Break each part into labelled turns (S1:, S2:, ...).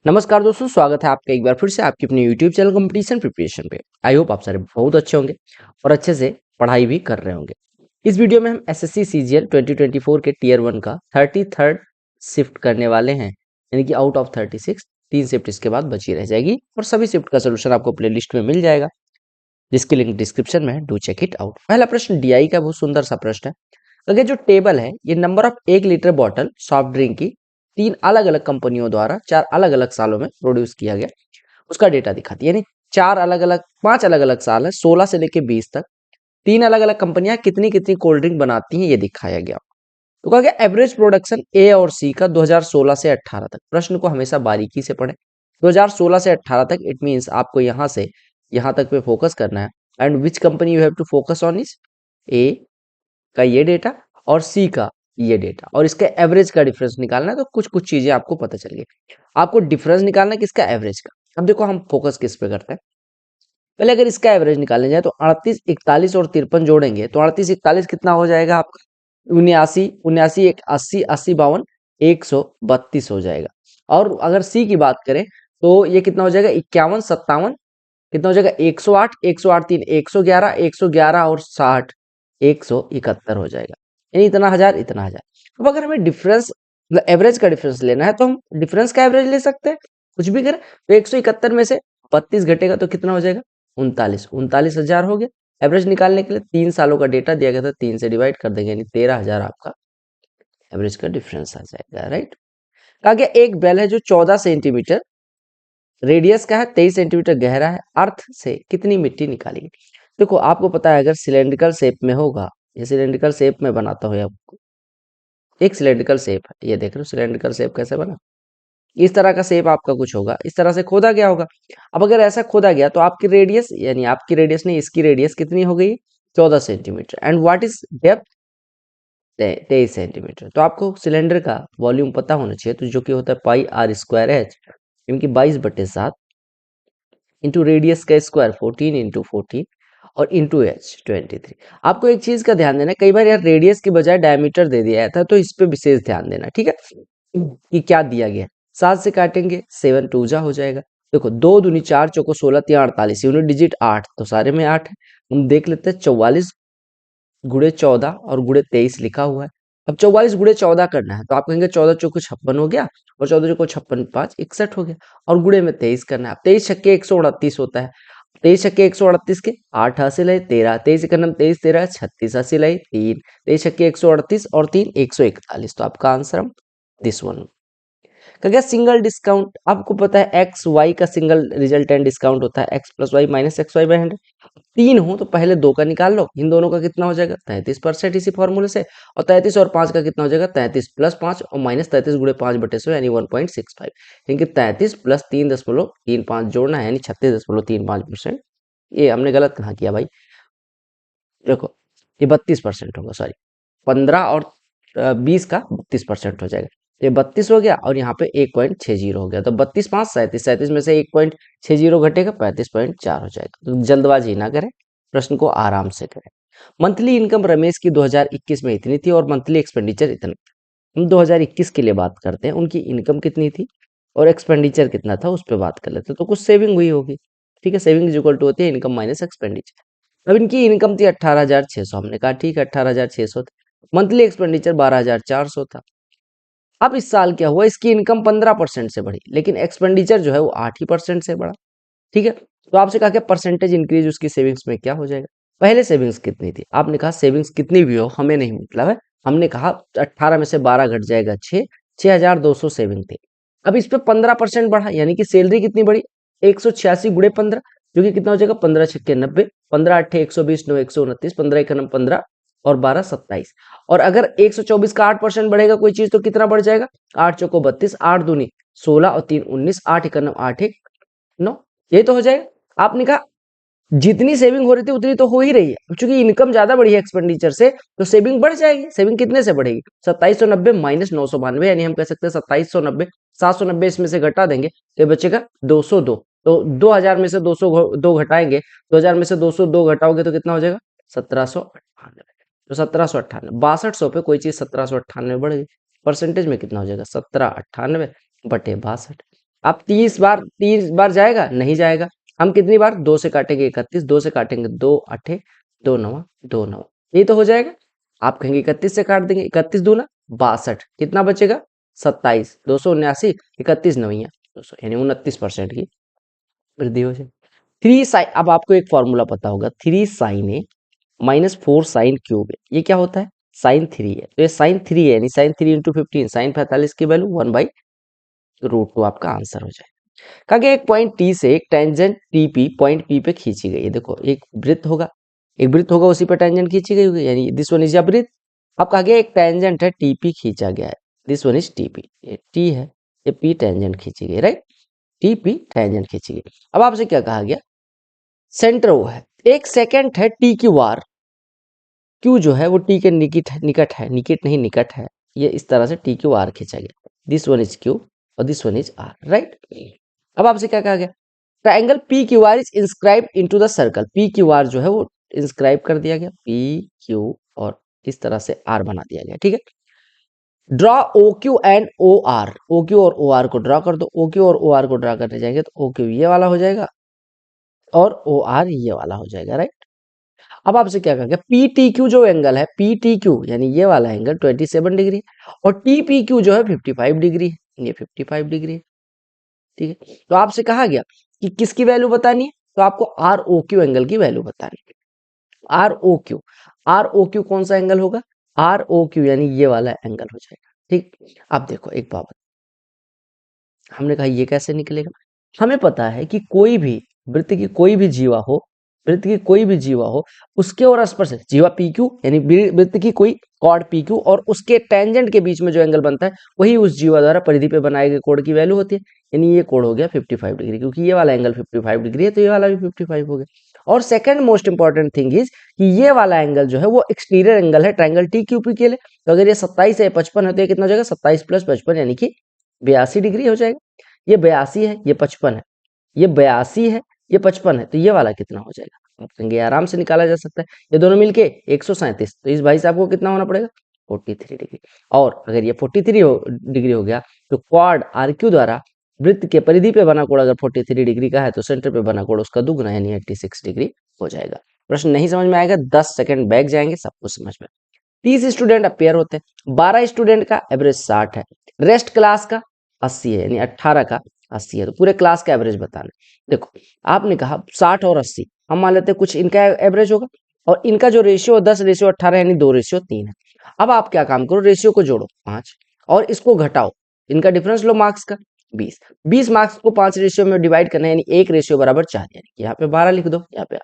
S1: नमस्कार दोस्तों, स्वागत है आपका एक बार फिर से आपके अपने YouTube चैनल कंपटीशन प्रिपरेशन पे। आई होप आप सारे बहुत अच्छे होंगे और अच्छे से पढ़ाई भी कर रहे होंगे। इस वीडियो में हम एसएससी सीजीएल 2024 के टीयर 1 का 33rd शिफ्ट करने वाले हैं, यानी कि आउट ऑफ 36 3 शिफ्ट इसके बाद बची रह जाएगी और सभी शिफ्ट का सोल्यूशन आपको प्ले लिस्ट में मिल जाएगा, जिसकी लिंक डिस्क्रिप्शन में है। Do check it out. पहला प्रश्न डीआई का बहुत सुंदर सा प्रश्न है। अगर जो टेबल है ये number of 1 litre bottle soft drink की 3 अलग अलग कंपनियों द्वारा 4 अलग अलग सालों में प्रोड्यूस किया गया, उसका डेटा दिखाती है। यानी 4 अलग अलग 5 अलग अलग साल है, 16 से लेके 20 तक 3 अलग अलग कंपनियां कितनी कितनी कोल्ड ड्रिंक बनाती हैं ये दिखाया गया। तो कहा गया एवरेज प्रोडक्शन ए और सी का 2016 से 18 तक। प्रश्न को हमेशा बारीकी से पढ़ें। 2016 से 18 तक इट मींस आपको यहां से यहां तक पे फोकस करना है। And which company you have to focus on is A का ये डेटा और सी का ये डेटा, और इसका एवरेज का डिफरेंस निकालना है। तो कुछ कुछ चीजें आपको पता चल गई। आपको डिफरेंस निकालना है किसका, एवरेज का। अब देखो हम फोकस किस पे करते हैं। पहले अगर इसका एवरेज निकालने जाए तो 38, 41 और 53 जोड़ेंगे तो 38, 41 कितना हो जाएगा आपका, 79, 79 एक 80, 80 52 132 हो जाएगा। और अगर सी की बात करें तो ये कितना हो जाएगा, 51, 57 कितना हो जाएगा, 108, 108 3 111, 111 और 60 171 हो जाएगा। यानी इतना हजार इतना हजार। अब अगर हमें डिफरेंस एवरेज का डिफरेंस लेना है तो हम डिफरेंस का एवरेज ले सकते हैं, कुछ भी करें। तो 171 में से 32 घटेगा तो कितना हो जाएगा, 39 हो गया। एवरेज निकालने के लिए 3 सालों का डेटा दिया गया था, 3 से डिवाइड कर देंगे, यानी 13,000 आपका एवरेज का डिफरेंस आ जाएगा। राइट। कहा गया एक बेल है जो 14 सेंटीमीटर रेडियस का है, 23 सेंटीमीटर गहरा है, अर्थ से कितनी मिट्टी निकालेगी। देखो आपको पता है अगर सिलेंड्रिकल शेप में होगा, ये सिलेंड्रिकल शेप में बनाता हो आपको, एक सिलेंड्रिकल शेप है, ये देख रहे हो सिलेंड्रिकल शेप कैसे बना। इस तरह का शेप आपका कुछ होगा, इस तरह से खोदा गया होगा। अब अगर ऐसा खोदा गया तो आपकी रेडियस, यानी आपकी रेडियस नहीं इसकी रेडियस कितनी हो गई, 14 centimetre. And what is depth, 23 centimetre. तो आपको सिलेंडर का वॉल्यूम पता होना चाहिए, तो जो कि होता है पाई आर स्क्वायर एच, क्योंकि 22/7 इंटू रेडियस का स्क्वायर 14 इंटू 14 और इंटू एच 23। आपको एक चीज का ध्यान देना है, कई बार यार रेडियस की बजाय डायमीटर दे दिया था, तो इस पे विशेष ध्यान देना, ठीक है, कि क्या दिया गया है। 7 से काटेंगे 7 2 जा हो जाएगा। देखो 2 दूनी 4 चौको 16 3 48, यूनिट डिजिट 8, तो सारे में 8 है। हम देख लेते हैं 44 गुणे 14 और गुणे 23 लिखा हुआ है। अब 44 गुणे 14 करना है तो आप कहेंगे 14 चौको 56 हो गया, और 14 चौको 56 5 61 हो गया, और गुणे में 23 करना है। 23 छक्के 129 होता है। 23 छक्के 138 के 8 हासिल है 13, 23 इकन्नम 23 13 36 हासिल है 3, 23 छक्के 138 और 3 141। तो आपका आंसर हम दिस वन। क्या सिंगल डिस्काउंट, आपको पता है एक्स वाई का सिंगल रिजल्टेंट डिस्काउंट होता है X plus Y minus X Y by 100। तीन हो तो पहले 2 का निकाल लो, इन दोनों का कितना हो जाएगा 33% इसी फॉर्मूले से, और 33 और 5 का कितना हो जाएगा 33 प्लस 5 और माइनस 33 गुणे 5/100 यानी 1.65। यानी 33 प्लस 3.35 जोड़ना है, यानी 36.35%। ये हमने गलत कहाँ किया भाई, देखो ये 32% होगा, सॉरी 15 और 20 का 32% हो जाएगा। ये 32 हो गया और यहाँ पे 1.60 हो गया, तो 32 5 37, 37 में से 1.60 घटेगा 35.4 हो जाएगा। तो जल्दबाजी ना करें, प्रश्न को आराम से करें। मंथली इनकम रमेश की 2021 में इतनी थी और मंथली एक्सपेंडिचर इतना। हम 2021 के लिए बात करते हैं, उनकी इनकम कितनी थी और एक्सपेंडिचर कितना था उस पर बात कर लेते हैं। तो कुछ सेविंग हुई होगी, ठीक है, सेविंग इज इक्वल टू होती है इनकम माइनस एक्सपेंडिचर। अब इनकी इनकम थी 18,600, हमने कहा ठीक है 18,600 था। मंथली एक्सपेंडिचर 12,400 था। अब इस साल क्या हुआ, इसकी इनकम 15% से बढ़ी, लेकिन एक्सपेंडिचर जो है वो 8% से बढ़ा, ठीक है। तो आपसे कहा क्या परसेंटेज इंक्रीज उसकी सेविंग्स में क्या हो जाएगा। पहले सेविंग्स कितनी थी, आपने कहा सेविंग्स कितनी भी हो हमें नहीं मतलब है, हमने कहा 18 में से 12 घट जाएगा 6, 6,200 सेविंग थी। अब इस पे 15% बढ़ा, यानी कि सैलरी कितनी बढ़ी, 186 गुणे 15, जो कि कितना हो जाएगा 15 छक्के 90, 15 अट्ठे 120 9 129, 15 एकम 15 और 12 27। और अगर 124 का 8% बढ़ेगा कोई चीज तो कितना बढ़ जाएगा, 8 चौको 32, 8 दूनी 16 और 3 19, 8 एकम 8 1 9, ये तो हो जाएगा। आपने कहा जितनी सेविंग हो रही थी उतनी तो हो ही रही है, अब चूंकि इनकम ज्यादा बढ़ी है एक्सपेंडिचर से तो सेविंग बढ़ जाएगी। सेविंग कितने से बढ़ेगी, 2790 माइनस 992, यानी हम कह सकते हैं 2790, 790 इसमें से घटा देंगे तो बचेगा 202। तो 2000 में से 202 घटाएंगे, 2000 में से 202 घटाओगे तो कितना हो जाएगा 1798। तो 1798, 6200 पे कोई चीज 1798 बढ़ गई, परसेंटेज में कितना हो जाएगा 1798 बटे 62। आप 30 बार जाएगा, नहीं जाएगा। हम कितनी बार, 2 से काटेंगे 31, 2 से काटेंगे 2 8 2 9 2 9, ये तो हो जाएगा। आप कहेंगे 31 से काट देंगे, 31 दूना 62, कितना बचेगा 27, 279, 31 नवैया 200, यानी 29% की वृद्धि हो जाएगी। 3 साइन, अब आपको एक फॉर्मूला पता होगा, 3 साइन ए माइनस 4 साइन क्यूब है, ये क्या होता है, साइन 3 है, तो ये साइन 3 है, यानी साइन 3 इंटू 15, साइन 45 की वैल्यू 1/√2 आपका आंसर हो जाएगा। कहा गया एक पॉइंट टी से एक टेंजेंट टीपी पॉइंट पी पे खींची गई है। देखो एक वृत्त होगा, उसी पे टेंजेंट खींची गई होगी, यानी दिस वन इज अ वृत्त। अब कहा गया एक टेंजेंट है टीपी खींचा गया है, दिस वन इज टीपी, ये टी है, ये पी टेंजेंट खींची गई, राइट, टीपी टेंजेंट खींची गई। अब आपसे क्या कहा गया, सेंटर वो है, एक सेकेंड है टी क्यू आर, क्यू जो है वो टी के निकट है, निकट है, ये इस तरह से टी क्यू आर खींचा गया, दिस वन इज क्यू और this one is R, right. अब आपसे क्या कहा गया, triangle P Q R is inscribe into the circle, P Q R जो है वो इंस्क्राइब कर दिया गया, पी क्यू और इस तरह से आर बना दिया गया, ठीक है। Draw O Q and O R, O Q और ओ आर को ड्रॉ कर दो, ओ क्यू और ओ आर को ड्रॉ करने जाएंगे तो ओ क्यू ये वाला हो जाएगा और ओ आर ये वाला हो जाएगा, राइट। अब आपसे क्या कहा गया, पी टी क्यू जो एंगल है, पी टी क्यू यानी ये वाला एंगल 27 डिग्री है और टी पी क्यू जो है 55 डिग्री है, ये 55 डिग्री है, ठीक है। तो आपसे कहा गया कि किसकी वैल्यू बतानी है, तो आपको आर ओ क्यू एंगल की वैल्यू बतानी है। R O Q, R O Q कौन सा एंगल होगा, आर ओ क्यू यानी ये वाला एंगल हो जाएगा, ठीक। अब देखो एक बात, हमने कहा ये कैसे निकलेगा, हमें पता है कि कोई भी वृत्त की कोई भी जीवा हो, वृत्त की कोई भी जीवा हो, उसके और स्पर्श जीवा पी क्यू यानी वृत्त की कोई कॉर्ड पी क्यू और उसके टेंजेंट के बीच में जो एंगल बनता है वही उस जीवा द्वारा परिधि पे बनाए गए कोण की वैल्यू होती है, यानी ये कोण हो गया 55 डिग्री, क्योंकि ये वाला एंगल 55 डिग्री है तो ये वाला भी 55 हो गया। और second most important thing is कि ये वाला एंगल जो है वो एक्सटीरियर एंगल है ट्राइंगल टी क्यू पी के लिए, तो अगर ये 27 है 55 है तो ये कितना हो जाएगा, 27 + 55 यानी कि 82 डिग्री हो जाएगा। ये 82 है, ये 55 है, ये 82 है, ये 55 है, तो ये वाला कितना हो जाएगा, आप कहेंगे आराम से निकाला जा सकता है, ये दोनों मिलके 137, तो इस भाई साहब को कितना होना पड़ेगा 43 डिग्री। और अगर ये 43 डिग्री हो गया तो क्वाड आर क्यू द्वारा वृत्त के परिधि पे बना कोण अगर 43 डिग्री का है तो सेंटर पे बना कोण उसका दुगुना यानी 86 डिग्री हो जाएगा। प्रश्न नहीं समझ में आएगा 10 सेकंड बैक जाएंगे, सब कुछ समझ में। 30 स्टूडेंट अपेयर होते हैं, 12 स्टूडेंट का एवरेज 60 है, रेस्ट क्लास का 80 है, यानी 18 का 80 है, तो पूरे क्लास का एवरेज बताना। देखो आपने कहा 60 और 80, हम मान लेते हैं कुछ इनका एवरेज होगा और इनका जो रेशियो 10:18 यानी 2:3 है। अब आप क्या काम करो, रेशियो को जोड़ो 5 और इसको घटाओ, इनका डिफरेंस लो मार्क्स का 20 मार्क्स को 5 रेशियो में डिवाइड करना है, यानी 1 रेशियो बराबर 4, यानी यहाँ पे 12 लिख दो, यहाँ पे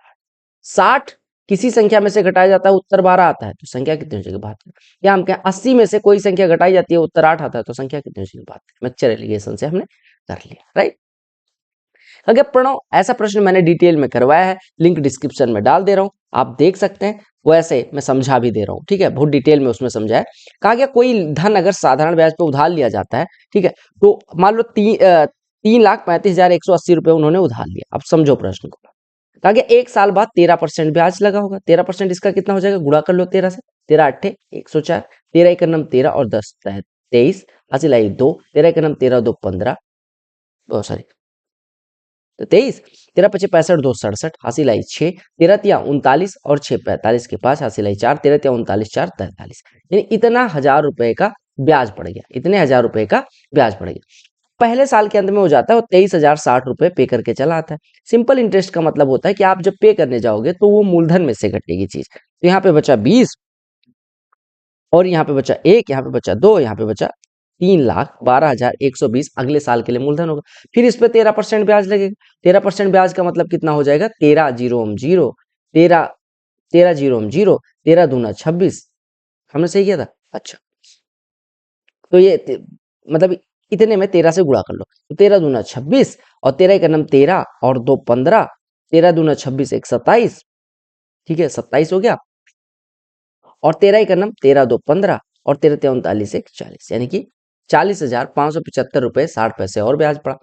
S1: 60 किसी संख्या में से घटाया जाता है उत्तर 12 आता है तो संख्या कितनी हो जाएगी 72। या हम कहें 80 में से कोई संख्या घटाई जाती है उत्तर 8 आता है तो संख्या कितनी हो जाएगी 72। मिक्सचर एलिगेशन से हमने कर लिया, राइट। अगर प्रणव ऐसा प्रश्न मैंने डिटेल में करवाया है, लिंक डिस्क्रिप्शन में डाल दे रहा हूं, आप देख सकते हैं, वैसे मैं समझा भी दे रहा हूँ, ठीक है, बहुत डिटेल में उसमें समझाया। कहा गया कोई धन अगर साधारण ब्याज पे उधार लिया जाता है, ठीक है, तो मान लो 3,35,180 रुपए उन्होंने उधार लिया। अब समझो प्रश्न को, कहा गया 1 साल बाद 13% ब्याज लगा होगा, 13% इसका कितना हो जाएगा, गुणा कर लो 13 से, 13 8 104, 13 1 नम 13 और 10 23, हासिल आई 2, 13 1 नम 13 2 15, सॉरी तो 23, 13 पचे 65 2 67, हासिल आई 6, 13 तिया 39 और 6 45 के पास, हासिल आई 4, 13 तिया 39 4 43, यानी इतना 1000 रुपए का ब्याज पड़ गया, इतने 1000 रुपए का ब्याज पड़ गया। पहले साल के अंत में हो जाता है वो 23,060 रुपए पे करके चला आता है। सिंपल इंटरेस्ट का मतलब होता है कि आप जब पे करने जाओगे तो वो मूलधन में से घटेगी चीज, तो यहाँ पे बचा 20 और यहाँ पे बचा 1, यहाँ पे बचा 2, यहाँ पे बचा 3,12,120 अगले साल के लिए मूलधन होगा। फिर इस पे 13% ब्याज लगेगा, 13% ब्याज का मतलब कितना हो जाएगा, 13 0 0, 13 13 0 0, 13 दूना 26, हमने सही किया था, अच्छा तो ये मतलब इतने में 13 से गुणा कर लो, तो 13 दूना 26 और 13 का नाम 13 और 2 15, 13 दूना 26 1 27, ठीक है 27 हो गया, और 13 का नाम 13 2 15 और 13 39 1 40, यानी कि 40,575 रुपए 60 पैसे और ब्याज पड़ा।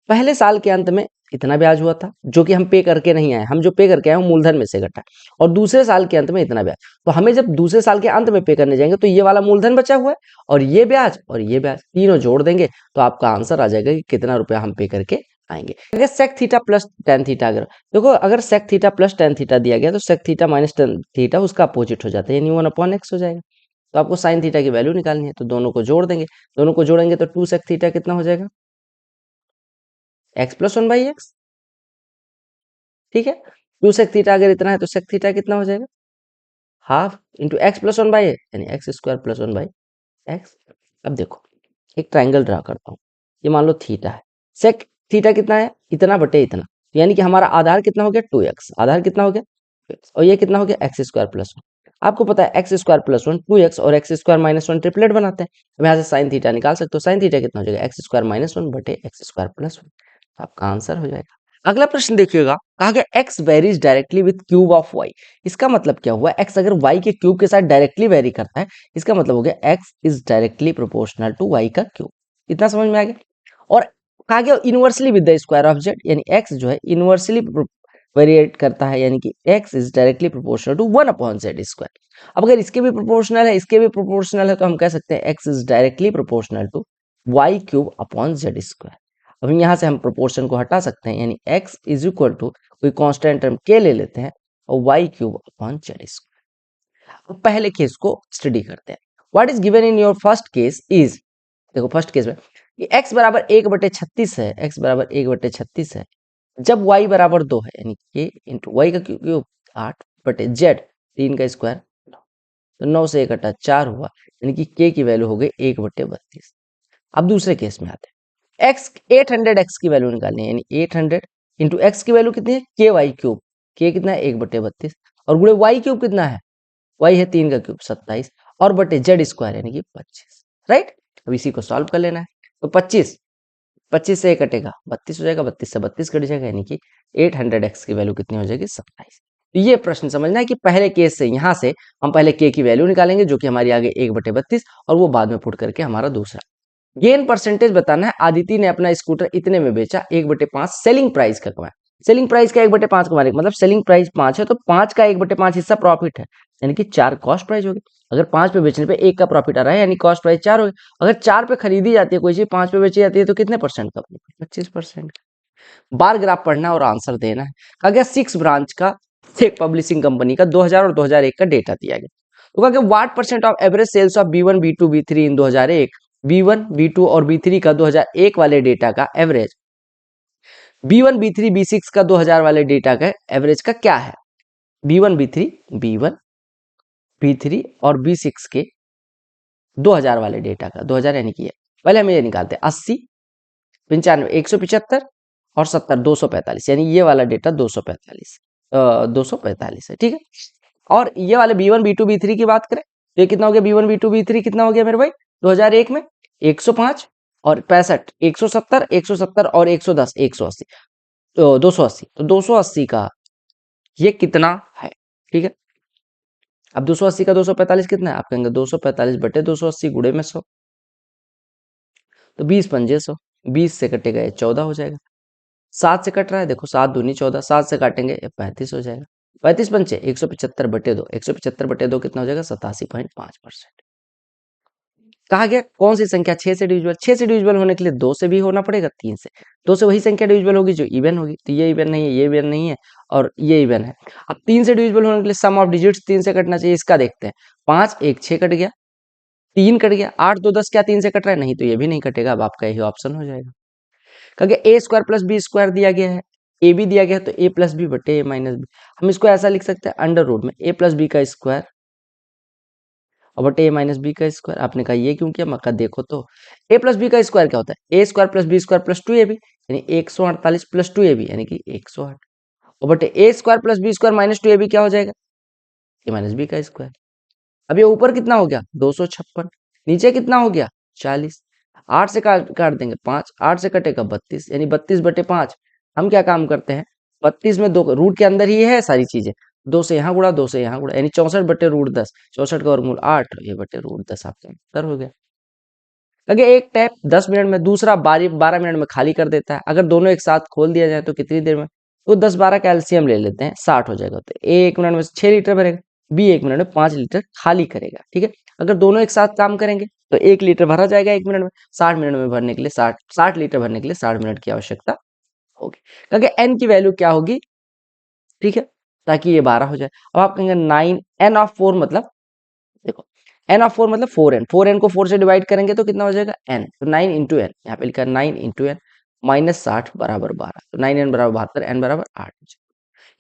S1: पहले साल के अंत में इतना ब्याज हुआ था जो कि हम पे करके नहीं आए, हम जो पे करके आए वो मूलधन में से घटा, और दूसरे साल के अंत में इतना ब्याज। तो हमें जब दूसरे साल के अंत में पे करने जाएंगे तो ये वाला मूलधन बचा हुआ है और ये ब्याज तीनों जोड़ देंगे तो आपका आंसर आ जाएगा कि कितना रुपया हम पे करके आएंगे। अगर sec theta plus tan theta, अगर देखो अगर sec theta plus tan theta दिया गया तो sec theta minus tan theta उसका अपोजिट हो जाता है, यानी 1/x हो जाएगा। तो आपको साइन थीटा की वैल्यू निकालनी है, तो दोनों को जोड़ देंगे, दोनों को जोड़ेंगे तो 2 सेक थीटा कितना हो जाएगा, x प्लस 1/x। ठीक है, 2 सेक थीटा अगर इतना है तो सेक थीटा कितना हो जाएगा, half into x plus 1/x, यानी एक्स स्क्वायर प्लस 1/x। अब देखो एक ट्राइंगल ड्रा करता हूँ, ये मान लो थीटा है, सेक थीटा कितना है, इतना बटे इतना, यानी कि हमारा आधार कितना हो गया 2x, आधार कितना हो गया 2x, और ये कितना हो गया एक्स स्क्वायर प्लस 1। आपको पता है एक्स स्क्वायर प्लस 1 2x और एक्स स्क्वायर माइनस 1 ट्रिपलेट बनाते हैं, हम यहाँ से साइन थीटा निकाल सकते हो, साइन थीटा कितना हो जाएगा एक्स स्क्वायर माइनस 1 बटे एक्स स्क्वायर प्लस 1, आपका आंसर हो जाएगा। अगला प्रश्न देखिएगा, कहा गया x varies directly with cube of y। इसका मतलब क्या हुआ, x अगर y के क्यूब के साथ डायरेक्टली वेरी करता है, इसका मतलब हो गया x is directly proportional to y का क्यूब। इतना समझ में आ गया। और कहा गया inversely with the square of z, यानी x जो है इनवर्सली वेरिएट करता है, यानी कि x is directly proportional to 1/z square. अब अगर इसके भी प्रोपोर्शनल है, इसके भी प्रोपोर्शनल है, तो हम कह सकते हैं x is directly proportional to y cube upon z square. अब यहाँ से हम प्रोपोर्शन को हटा सकते हैं, यानी x इज इक्वल टू कोई कांस्टेंट टर्म k ले लेते हैं और y cube upon z square. अब पहले केस को स्टडी करते हैं। What is given in your first case is, देखो फर्स्ट केस में कि x बराबर 1/36 है, x बराबर 1/36 है, जब y बराबर 2 है, यानी k इंटू वाई का क्यूब 8/z 3 का स्क्वायर, तो 9 से 1 घटा 4 हुआ, यानी कि k की वैल्यू हो गई 1/32। अब दूसरे केस में आते हैं, x 800x की वैल्यू निकालनी है, यानी 800 इंटू एक्स की वैल्यू कितनी है के वाई क्यूब, के कितना है 1/32, और गुणे वाई क्यूब कितना है, वाई है 3 का क्यूब 27, और बटे जेड स्क्वायर यानी कि 25, राइट। अब इसी को सॉल्व कर लेना है, तो 25 से 1 कटेगा 32 हो जाएगा, 32 से 32 कट जाएगा, यानी कि 800x की वैल्यू कितनी हो जाएगी 27। तो ये प्रश्न समझना है कि पहले केस से यहाँ से हम पहले k की वैल्यू निकालेंगे जो कि हमारी आगे 1/32, और वो बाद में पुट करके हमारा दूसरा गेन परसेंटेज बताना है। आदिति ने अपना स्कूटर इतने में बेचा, 1/5 सेलिंग प्राइस का कमाया, सेलिंग प्राइस का 1/5 कमाने का मतलब सेलिंग प्राइस 5 है तो 5 का 1/5 हिस्सा प्रॉफिट है, यानी कि 4 कॉस्ट प्राइस होगी। अगर 5 पे बेचने पे 1 का प्रॉफिट आ रहा है, यानी कॉस्ट प्राइस 4 होगी। अगर 4 पे खरीदी जाती है कोई चीज, 5 पे बेची जाती है, तो कितने परसेंट का, 25%। बार ग्राफ पढ़ना और आंसर देना है। कहा गया 6 ब्रांच का एक पब्लिशिंग कंपनी का 2000 और 2001 का डेटा दिया गया, तो कहा गया what percent of average sales of B1 B2 B3 in 2001, B1 B2 और B3 का 2001 वाले डेटा का एवरेज, B1 B3 B6 का 2000 वाले डेटा का एवरेज का क्या है। B1 B3 और B6 के 2000 वाले डेटा का, 2000 यानी कि पहले हम ये निकालते हैं 80 95 175 और 70 245, यानी ये वाला डेटा 245 है, ठीक है। और ये वाले B1 B2 B3 की बात करें तो ये कितना हो गया, B1 B2 B3 कितना हो गया मेरे भाई 2001 में 105 और 65 170 और 110 180, तो 280, तो 280 का ये कितना है, ठीक है। अब 280 का 245 कितना है, आप कहेंगे 245 बटे 280 गुणे में 100, तो 20 पंजे 100, 20 से कटेगा ये 14 हो जाएगा, 7 से कट रहा है, देखो 7 दूनी 14, 7 से काटेंगे ये 35 हो जाएगा, 35 पंचे 175 बटे 2, 175 बटे 2 कितना हो जाएगा 87.5%। कहा गया कौन सी संख्या 6 से डिविजिबल, 6 से डिविजिबल होने के लिए 2 से भी होना पड़ेगा, 3 से, 2 से वही संख्या डिविजिबल होगी जो इवन होगी, तो ये इवन नहीं है, ये इवन नहीं है, और ये इवन है। अब 3 से डिविजिबल होने के लिए सम ऑफ डिजिट्स 3 से कटना चाहिए, इसका देखते हैं, 5 1 6 कट गया, 3 कट गया, 8 2 10, क्या 3 से कट रहा है, नहीं, तो ये भी नहीं कटेगा, अब आपका यही ऑप्शन हो जाएगा। कहा ए स्क्वायर प्लस बी स्क्वायर दिया गया है, ए भी दिया गया है, तो ए प्लस बी बटे ए माइनस बी, हम इसको ऐसा लिख सकते हैं अंडर रूट में ए प्लस बी का स्क्वायर और बटे ए माइनस बी का स्क्वायर। आपने कहा ये क्यों किया, मैं कहा देखो तो ए प्लस बी का स्क्वायर क्या होता है, a square plus b square plus 2ab, यानी 148 प्लस 2ab यानी कि 108, और बटे a square plus b square minus 2ab क्या हो जाएगा, ए माइनस बी का स्क्वायर। अब ये ऊपर कितना हो गया 256, नीचे कितना हो गया 40, 8 से काट देंगे 5, 8 से कटेगा 32, यानी 32 बटे 5। हम क्या काम करते हैं, 32 में 2 रूट के अंदर ही है सारी चीजें, 2 से यहाँ गुणा 2 से यहाँ गुणा, यानी 64 बटे रूट 10, 64 का वर्गमूल 8, ये बटे रूट 10 आपका उत्तर हो गया। अगर एक टैप 10 मिनट में, दूसरा 12 मिनट में खाली कर देता है। अगर दोनों एक साथ खोल दिया जाए तो कितनी देर में? तो 10-12 कैल्शियम ले लेते हैं, 60 हो जाएगा। तो ए 1 मिनट में 6 लीटर भरेगा, बी 1 मिनट में 5 लीटर खाली करेगा। ठीक है, अगर दोनों एक साथ काम करेंगे तो 1 लीटर भरा जाएगा 1 मिनट में। 60 मिनट में भरने के लिए 60 लीटर भरने के लिए 60 मिनट की आवश्यकता होगी। क्योंकि एन की वैल्यू क्या होगी? ठीक है, ताकि ये 12 हो जाए। अब आप कहेंगे 9 एन ऑफ 4 मतलब, देखो एन ऑफ 4 मतलब 4n, 4n को 4 से डिवाइड करेंगे तो कितना हो जाएगा? n। तो 9 इंटू एन, यहाँ पे लिखा है 9 इंटू एन माइनस 60 बराबर 12। तो 9n बराबर 72, n बराबर 8।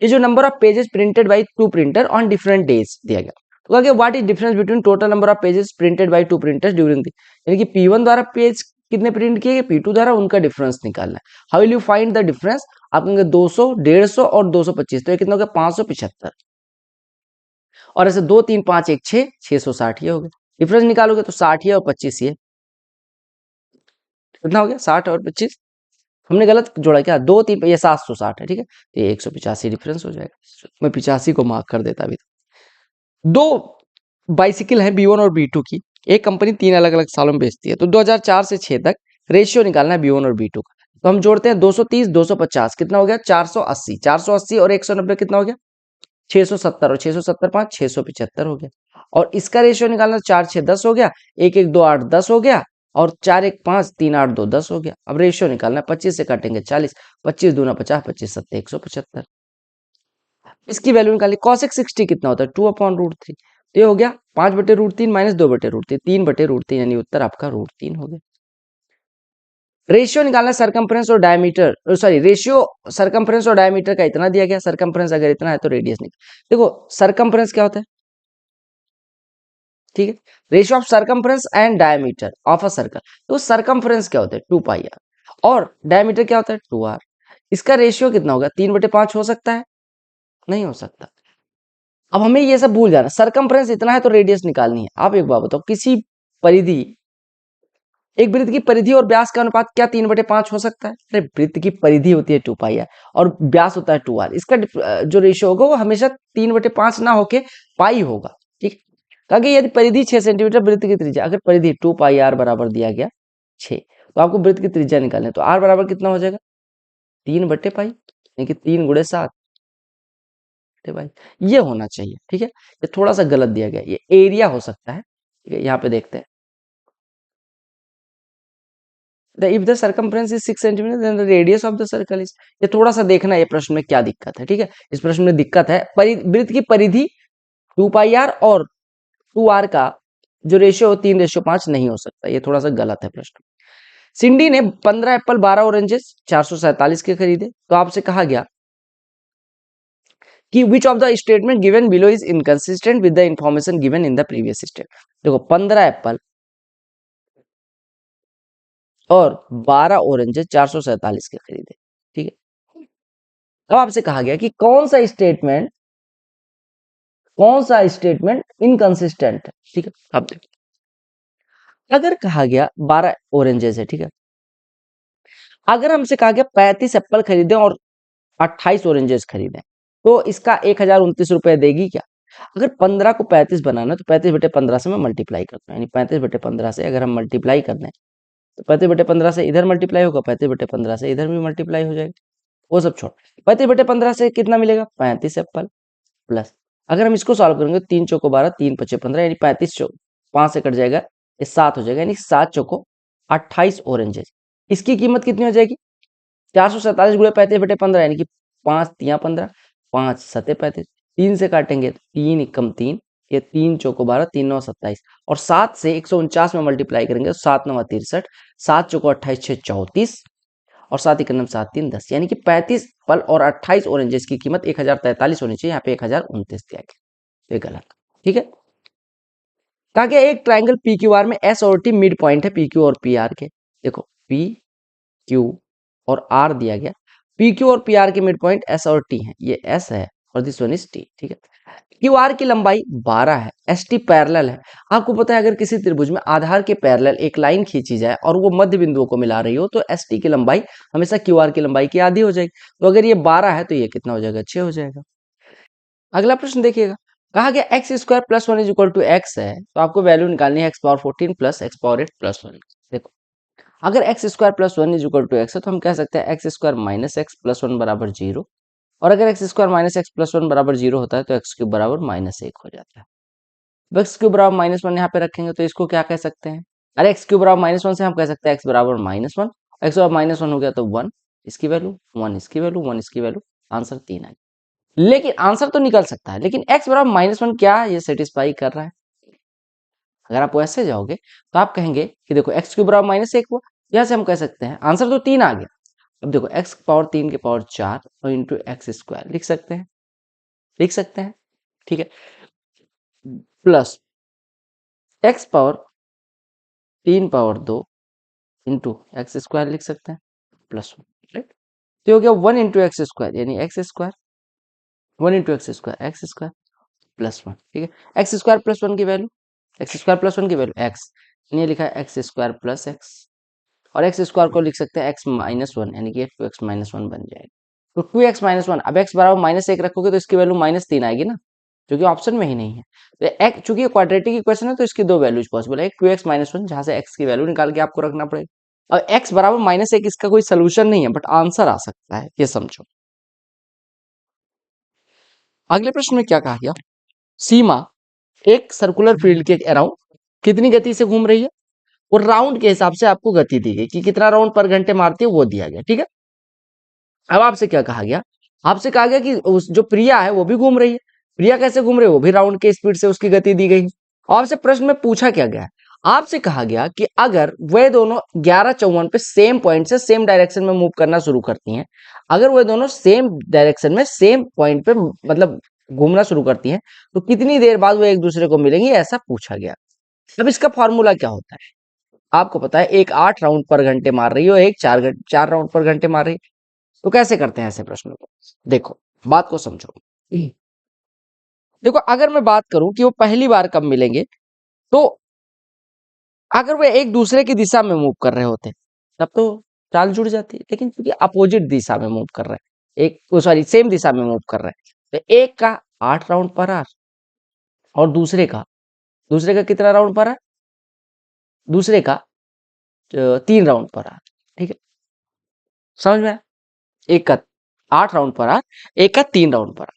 S1: ये जो number of pages printed by two printer on different days दिया गया, तो क्या what is difference between total number of pages printed by two printers during the, यानी कि P1 द्वारा पेज कितने प्रिंट किए गए, P2 द्वारा, उनका डिफरेंस निकालना है। How will you find the difference? आप कहेंगे 200, 150 और 225, तो ये कितना हो गया? 575। और ऐसे 2 3 5 1 6, 660 ये हो गया। डिफरेंस निकालोगे तो 60 है और 25 ये कितना हो गया? 60 और 25 हमने गलत जोड़ा क्या? 2 3 ये 760 है। ठीक है, तो ये 185 डिफरेंस हो जाएगा। मैं 85 को मार्क कर देता अभी। दो बाइसिकल है B1 और B2 की, एक कंपनी 3 अलग अलग सालों में बेचती है। तो 2004 से 6 तक रेशियो निकालना है B1 और B2 का। तो हम जोड़ते हैं 230 250 कितना हो गया? 480। 480 और 190 कितना हो गया? 670 और 670 5 675 हो गया। और इसका रेशियो निकालना, 4 6 10 हो गया, 1 1 2 8 10 हो गया, और 4 1 5 3 8 2 10 हो गया। अब रेशियो निकालना, 25 से काटेंगे 40, 25 दूना 50, 25 सत्ते 175। इसकी वैल्यू निकाली। कॉसेक 60 कितना होता है? 2/√3। तो ये हो गया 5/√3 माइनस 2/√3, 3/√3, यानी उत्तर आपका √3 हो गया। रेशियो निकालना सरकमफ्रेंस और डायमीटर, सॉरी रेशियो सरकमफ्रेंस और डायमीटर का इतना दिया गया। सरकमफ्रेंस अगर इतना है तो रेडियस निकाल। देखो सरकमफ्रेंस क्या होता है? ठीक है, ratio of circumference and diameter of a circle. तो सरकमफ्रेंस क्या होता है? 2πr, और डायमीटर क्या होता है? 2r। इसका रेशियो कितना होगा? 3/5 हो सकता है? नहीं हो सकता। अब हमें ये सब भूल जाना, सरकमफ्रेंस इतना है तो रेडियस निकालनी है। आप एक बात बताओ, किसी परिधि, एक वृत्त की परिधि और व्यास का अनुपात क्या 3/5 हो सकता है? अरे वृत्त की परिधि होती है 2πr और व्यास होता है 2r। इसका जो रेशियो होगा वो हमेशा 3/5 ना होके पाई होगा। ठीक, क्योंकि यदि परिधि 6 सेंटीमीटर, वृत्त की त्रिज्या, अगर परिधि 2πr बराबर दिया गया 6, तो आपको वृत्त की त्रिज्या निकालनी है। तो r बराबर कितना हो जाएगा? 3/पाई, यानी कि 3 गुणे 7 भाई, ये होना चाहिए। ठीक है, ये थोड़ा सा गलत दिया गया, ये एरिया हो सकता है। ठीक है, यहाँ पे देखते हैं, if the circumference is 6 centimetre then the radius of the circle is, ये थोड़ा सा देखना ये प्रश्न में क्या दिक्कत है। ठीक है, इस प्रश्न में दिक्कत है वृत्त की परिधि 2πr और 2r का जो रेशियो हो 3:5 नहीं हो सकता, ये थोड़ा सा गलत है प्रश्न। सिंडी ने 15 एप्पल 12 ऑरेंजेस 447 के खरीदे, तो आपसे कहा गया कि which of the statement given below is inconsistent with the information given in the previous statement. देखो 15 एप्पल और 12 ऑरेंजेस 447 के खरीदे। ठीक है, अब आपसे कहा गया कि कौन सा स्टेटमेंट इनकंसिस्टेंट है। ठीक है, अब देखो, अगर कहा गया 12 ऑरेंजेस है, ठीक है, अगर हमसे कहा गया 35 एप्पल खरीदे और 28 ऑरेंजेस खरीदे, तो इसका 1029 रुपए देगी क्या? अगर 15 को 35 बनाना तो 35/15 से मैं मल्टीप्लाई करता हूँ, यानी 35/15 से अगर हम मल्टीप्लाई कर दें तो 35/15 से इधर मल्टीप्लाई होगा, 35/15 से इधर भी मल्टीप्लाई हो जाएगा। वो सब छोड़, 35/15 से कितना मिलेगा? 35 एप्पल प्लस, अगर हम इसको सॉल्व करेंगे, 3 चौको 12, 3 पचे 15, यानी 35 चौक 5 से कट जाएगा, ये 7 हो जाएगा, यानी 7 चौको 28 ऑरेंजेस। इसकी कीमत कितनी हो जाएगी? 447 गुणे 35/15, यानी कि 5 तिया 15, 5 सते 35, 3 से काटेंगे तो 3 एकम 3, ये 3 चौको 12, 3 9 27, और 7 से 149 में मल्टीप्लाई करेंगे तो 7 9 63, 7 चौको 28 6 34, और 7 एकम 7 3 10, यानी कि 35 फल और 28 ऑरेंजेस की कीमत 1043 होनी चाहिए, यहाँ पे 1029 दिया गया, ये गलत। ठीक है, कहा गया एक ट्राइंगल पी क्यू आर में एस और टी मिड पॉइंट है पी क्यू और पी आर के। देखो पी क्यू और आर दिया गया, पी क्यू और पी आर के मिड पॉइंट एस और टी है, ये एस है और दिस वन इज टी। ठीक है, क्यू आर की लंबाई 12 है, एस टी पैरेलल है। आपको पता है अगर किसी त्रिभुज में आधार के पैरेलल एक लाइन खींची जाए और वो मध्य बिंदुओं को मिला रही हो तो एस टी की लंबाई हमेशा क्यू आर की लंबाई की आधी हो जाएगी। तो अगर ये 12 है तो ये कितना हो जाएगा? 6 हो जाएगा। अगला प्रश्न देखिएगा, कहा गया x² + 1 = x है, तो आपको वैल्यू निकालनी है x⁴ प्लस x⁴ 8 + 1। देखो, अगर x square plus one is equal to x है तो हम कह सकते हैं x square minus x plus one बराबर जीरो। और अगर x square minus x plus one बराबर जीरो होता है तो एक्स क्यूब बराबर माइनस एक हो जाता है। अब एक्स क्यूब बराबर माइनस वन यहाँ पे रखेंगे तो इसको क्या कह सकते हैं? अरे एक्स क्यूब बराबर माइनस वन से हम कह सकते हैं एक्स बराबर माइनस वन। एक्स बराबर माइनस वन हो गया तो वन इसकी वैल्यू, वन इसकी वैल्यू, वन इसकी वैल्यू, आंसर तीन आ गया। लेकिन आंसर तो निकल सकता है, लेकिन एक्स बराबर माइनस वन क्या ये सेटिस्फाई कर रहा है? अगर आप वैसे जाओगे तो आप कहेंगे कि देखो एक्स क्यूब बराबर माइनस एक हुआ, यहाँ से हम कह सकते हैं आंसर तो तीन आ गया। अब देखो एक्स पावर तीन के पावर चार और इंटू एक्स स्क्वायर लिख सकते हैं, लिख सकते हैं, ठीक है, प्लस एक्स पावर तीन पावर दो इंटू एक्स स्क्वायर लिख सकते हैं प्लस वन, राइट। तो ये हो गया वन इंटू एक्स स्क्वायर यानी x square, one into x square plus one, ठीक है। एक्स स्क्वायर प्लस वन की value, x square plus one की वैल्यू एक्स, ये लिखा है एक्स स्क्वायर प्लस एक्स, और एक्स स्क्वायर को लिख सकते हैं एक्स माइनस वन यानी कि टू एक्स माइनस वन बन जाएगा। तो टू एक्स माइनस वन, अब एक्स बराबर माइनस एक रखोगे तो इसकी वैल्यू माइनस तीन आएगी ना, जो कि ऑप्शन में ही नहीं है। तो एक्स चूंकि ये क्वाड्रेटिक इक्वेशन है तो इसकी दो वैल्यूज पॉसिबल है, एक टू एक्स माइनस वन जहां से एक्स की वैल्यू निकाल के आपको रखना पड़ेगा, और एक्स बराबर माइनस एक इसका कोई सोल्यूशन नहीं है बट आंसर आ सकता है, ये समझो। अगले प्रश्न में क्या कहा गया, सीमा एक सर्कुलर फील्ड के अराउंड कितनी गति से घूम रही है, और राउंड के हिसाब से आपको गति दी गई कि कितना राउंड पर घंटे मारती है वो दिया गया, ठीक है। अब आपसे क्या कहा गया, आपसे कहा गया कि उस जो प्रिया है वो भी घूम रही है, प्रिया कैसे घूम रही है, वो भी राउंड के स्पीड से उसकी गति दी गई। और आपसे प्रश्न में पूछा क्या गया, आपसे कहा गया कि अगर वे दोनों 11:54 पे सेम पॉइंट से सेम डायरेक्शन में मूव करना शुरू करती हैं, अगर वे दोनों सेम डायरेक्शन में सेम पॉइंट पे मतलब घूमना शुरू करती हैं तो कितनी देर बाद वो एक दूसरे को मिलेंगी, ऐसा पूछा गया। अब इसका फॉर्मूला क्या होता है, आपको पता है एक 8 राउंड पर घंटे मार रही है और एक 4 राउंड पर घंटे मार रही है। तो कैसे करते हैं ऐसे प्रश्नों को, देखो बात को समझो। देखो अगर मैं बात करूं कि वो पहली बार कब मिलेंगे, तो अगर वो एक दूसरे की दिशा में मूव कर रहे होते तब तो चाल जुड़ जाती है, लेकिन क्योंकि अपोजिट दिशा में मूव कर रहे हैं, एक सॉरी सेम दिशा में मूव कर रहे हैं, तो एक का 8 राउंड पर आवर और दूसरे का कितना राउंड पर आवर, दूसरे का 3 राउंड पर आवर, ठीक है, समझ में आया? एक का 8 राउंड पर आवर, एक का 3 राउंड पर आवर,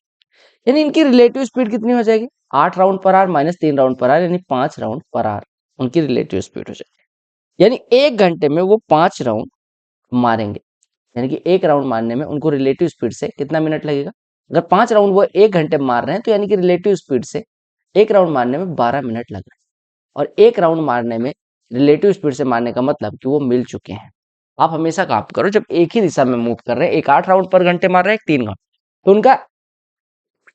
S1: यानी इनकी रिलेटिव स्पीड कितनी हो जाएगी, 8 round per hour minus 3 round per hour यानी 5 राउंड पर आवर उनकी रिलेटिव स्पीड हो जाएगी। यानी एक घंटे में वो 5 राउंड मारेंगे, यानी कि एक राउंड मारने में उनको रिलेटिव स्पीड से कितना मिनट लगेगा, अगर 5 राउंड वो एक घंटे में मार रहे हैं तो यानी कि रिलेटिव स्पीड से एक राउंड मारने में 12 मिनट लग रहे हैं, और एक राउंड मारने में रिलेटिव स्पीड से मारने का मतलब कि वो मिल चुके हैं। आप हमेशा काम करो जब एक ही दिशा में मूव कर रहे हैं, एक 8 राउंड पर घंटे मार रहे हैं, एक 3 राउंड, तो उनका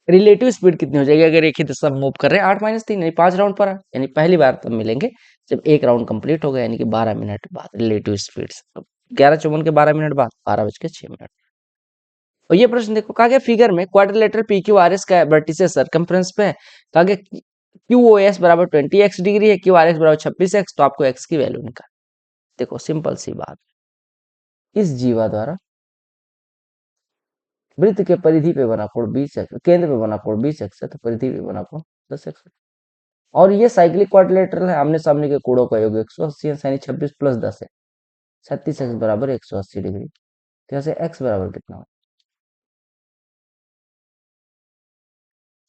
S1: रिलेटिव स्पीड कितनी हो जाएगी, अगर एक ही दिशा में मूव कर रहे हैं 8 माइनस 3 यानी 5 राउंड पर आवर, यानी पहली बार तब मिलेंगे जब एक राउंड कंप्लीट हो गया यानी कि 12 मिनट बाद रिलेटिव स्पीड से, 11:54 के 12 मिनट बाद 12:06। और ये प्रश्न देखो, कहा गया फिगर में quadrilateral P Q R S का वर्टिसेस सरकमफ्रेंस पे है, कहा गया क्यू ओ एस बराबर 20x डिग्री है, क्यू आर एक्स बराबर 26x, तो आपको x की वैल्यू निकाल। देखो सिंपल सी बात, इस जीवा द्वारा वृत्त के परिधि पे बना कोण 20x, केंद्र पे बना कोण 20x है, तो परिधि पे बना कोण 10x। और ये साइक्लिक क्वाड्रिलेटरल है, आमने सामने के कोणों का योग 180 है, यानी 26 प्लस 10 है, 36x बराबर 180 डिग्री। तो यहाँ से x बराबर कितना हो,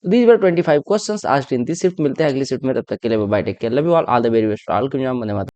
S1: these were 25 questions asked in this shift। मिलते हैं अगली शिफ्ट में, तब तक के लिए bye, take care, love you all the very best, all,